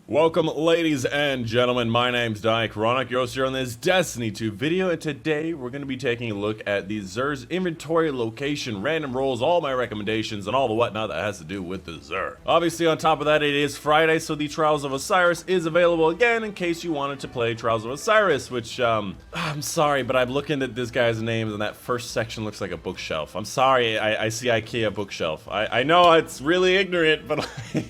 Welcome, ladies and gentlemen. My name's Dychronic. You're here on this Destiny 2 video, and today we're going to be taking a look at the Xur's inventory, location, random rolls, all my recommendations, and all the whatnot that has to do with the Xur. Obviously, on top of that, it is Friday, so the Trials of Osiris is available again in case you wanted to play Trials of Osiris, which, I'm sorry, but I'm looking at this guy's names, and that first section looks like a bookshelf. I'm sorry, I see IKEA bookshelf. I know it's really ignorant, but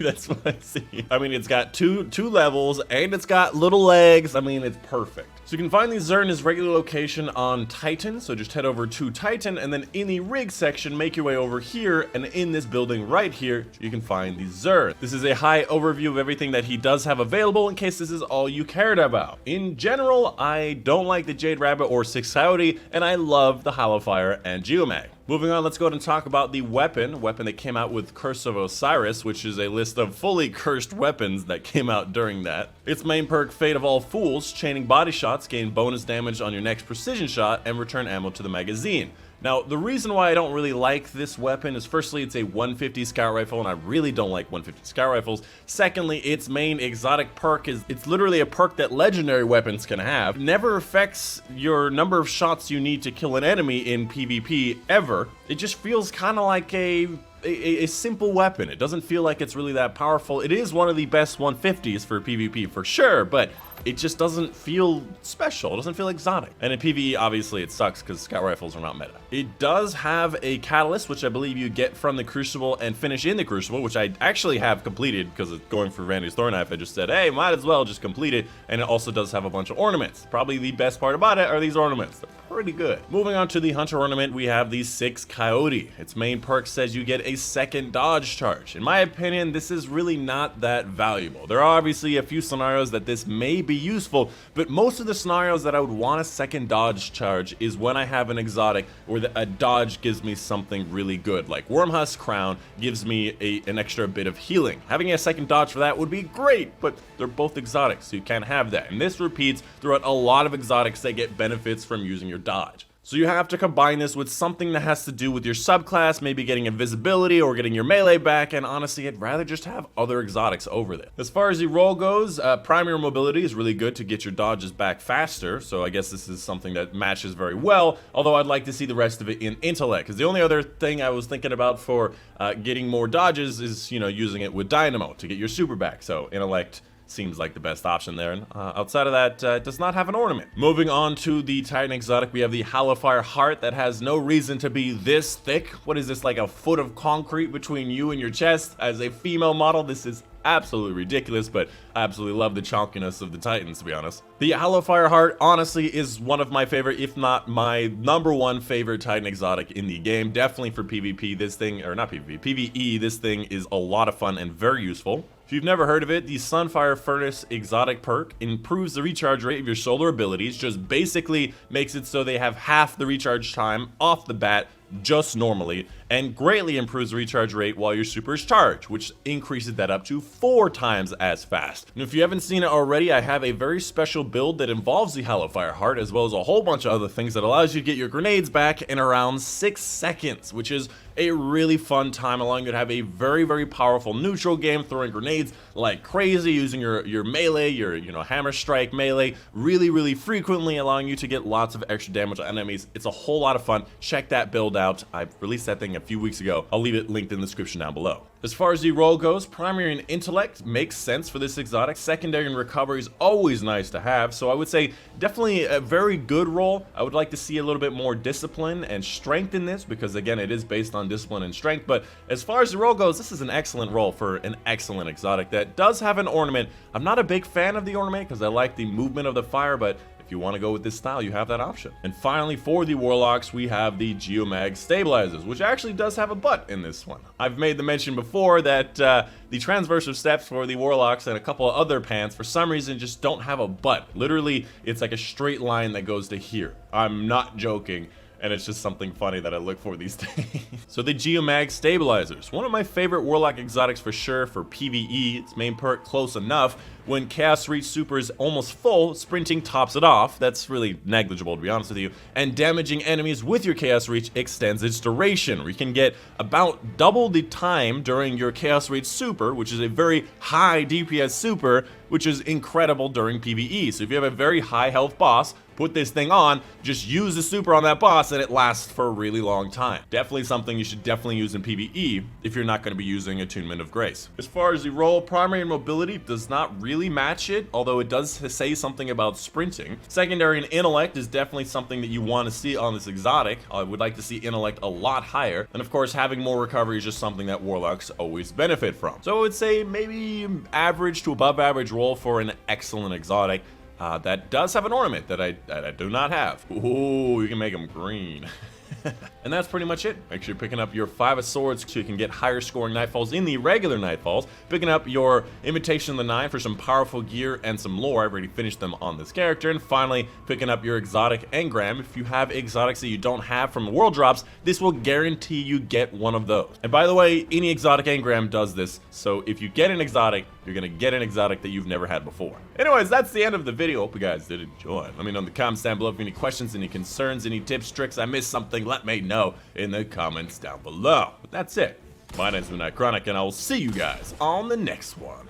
that's what I see. I mean, it's got two levels, and it's got little legs. I mean, it's perfect. So you can find the Xur in his regular location on Titan, so just head over to Titan, and then in the rig section, make your way over here, and in this building right here, you can find the Xur. This is a high overview of everything that he does have available in case this is all you cared about. In general, I don't like the Jade Rabbit or Six Coyote, and I love the Hallowfire and GEOMAG. Moving on, let's go ahead and talk about the weapon that came out with Curse of Osiris, which is a list of fully cursed weapons that came out during that. Its main perk, Fate of All Fools, chaining body shots, gain bonus damage on your next precision shot, and return ammo to the magazine. Now, the reason why I don't really like this weapon is firstly, it's a 150 scout rifle, and I really don't like 150 scout rifles. Secondly, its main exotic perk it's literally a perk that legendary weapons can have. It never affects your number of shots you need to kill an enemy in PvP ever. It just feels kind of like a simple weapon. It doesn't feel like it's really that powerful. It is one of the best 150s for PvP for sure, but it just doesn't feel special. It doesn't feel exotic. And in PvE, obviously it sucks because scout rifles are not meta. It does have a catalyst, which I believe you get from the Crucible and finish in the Crucible, which I actually have completed because it's going for Randy's Thorn Knife. I just said, hey, might as well just complete it. And it also does have a bunch of ornaments. Probably the best part about it are these ornaments. They're pretty good. Moving on to the Hunter ornament, we have the 6 Coyote. Its main perk says you get a second dodge charge. In my opinion, this is really not that valuable. There are obviously a few scenarios that this may be useful, but most of the scenarios that I would want a second dodge charge is when I have an exotic where a dodge gives me something really good, like Wormhusk Crown gives me an extra bit of healing. Having a second dodge for that would be great, but they're both exotics, so you can't have that. And this repeats throughout a lot of exotics that get benefits from using your dodge. So you have to combine this with something that has to do with your subclass, maybe getting invisibility or getting your melee back, and honestly, I'd rather just have other exotics over there. As far as the roll goes, primary mobility is really good to get your dodges back faster, so I guess this is something that matches very well, although I'd like to see the rest of it in intellect, because the only other thing I was thinking about for getting more dodges is, you know, using it with dynamo to get your super back, so intellect seems like the best option there. And outside of that, it does not have an ornament. Moving on to the Titan exotic, we have the Hallowfire heart that has no reason to be this thick. What is this, like a foot of concrete between you and your chest? As a female model, this is absolutely ridiculous, but I absolutely love the chonkiness of the Titans, to be honest. The Hallowfire heart, honestly, is one of my favorite, if not my #1 favorite Titan exotic in the game. Definitely for PvP, this thing, or not PvP, PvE, this thing is a lot of fun and very useful. If you've never heard of it, the Sunfire Furnace exotic perk improves the recharge rate of your solar abilities, just basically makes it so they have half the recharge time off the bat, just normally, and greatly improves the recharge rate while your super is charged, which increases that up to 4 times as fast. And if you haven't seen it already, I have a very special build that involves the Hallowfire heart, as well as a whole bunch of other things that allows you to get your grenades back in around 6 seconds, which is a really fun time, allowing you to have a very, very powerful neutral game, throwing grenades like crazy, using your melee, your hammer strike melee really, really frequently, allowing you to get lots of extra damage on enemies. It's a whole lot of fun. Check that build out. I released that thing a few weeks ago. I'll leave it linked in the description down below. As far as the roll goes, primary and intellect makes sense for this exotic. Secondary and recovery is always nice to have, so I would say definitely a very good roll. I would like to see a little bit more discipline and strength in this, because again, it is based on discipline and strength. But as far as the roll goes, this is an excellent roll for an excellent exotic that does have an ornament. I'm not a big fan of the ornament because I like the movement of the fire, but if you want to go with this style, you have that option. And finally, for the Warlocks, we have the GEOMAG stabilizers, which actually does have a butt in this one. I've made the mention before that the transversive steps for the Warlocks and a couple of other pants, for some reason, just don't have a butt. Literally, it's like a straight line that goes to here. I'm not joking. and it's just something funny that I look for these days. So the GEOMAG stabilizers, one of my favorite Warlock exotics for sure for PvE. Its main perk, Close Enough. When Chaos Reach Super is almost full, sprinting tops it off. That's really negligible, to be honest with you. And damaging enemies with your Chaos Reach extends its duration, where you can get about double the time during your Chaos Reach Super, which is a very high DPS super, which is incredible during PvE. So if you have a very high health boss, put this thing on, just use the super on that boss, and it lasts for a really long time. Definitely something you should definitely use in PvE if you're not going to be using Attunement of Grace. As far as the role, primary and mobility does not really match it, although it does say something about sprinting. Secondary and intellect is definitely something that you want to see on this exotic. I would like to see intellect a lot higher, and of course having more recovery is just something that warlocks always benefit from. So I would say maybe average to above average role for an excellent exotic. That does have an ornament that I do not have. Ooh, you can make them green. And that's pretty much it. Make sure you're picking up your 5 of Swords so you can get higher scoring Nightfalls in the regular Nightfalls. Picking up your Invitation of the Nine for some powerful gear and some lore. I've already finished them on this character. And finally, picking up your exotic engram. If you have exotics that you don't have from the world drops, this will guarantee you get one of those. And by the way, any exotic engram does this. So if you get an exotic, you're gonna get an exotic that you've never had before. Anyways, that's the end of the video. Hope you guys did enjoy. Let me know in the comments down below if you have any questions, any concerns, any tips, tricks, I missed something, let me know in the comments down below. But that's it. My name's Dychronic, and I will see you guys on the next one.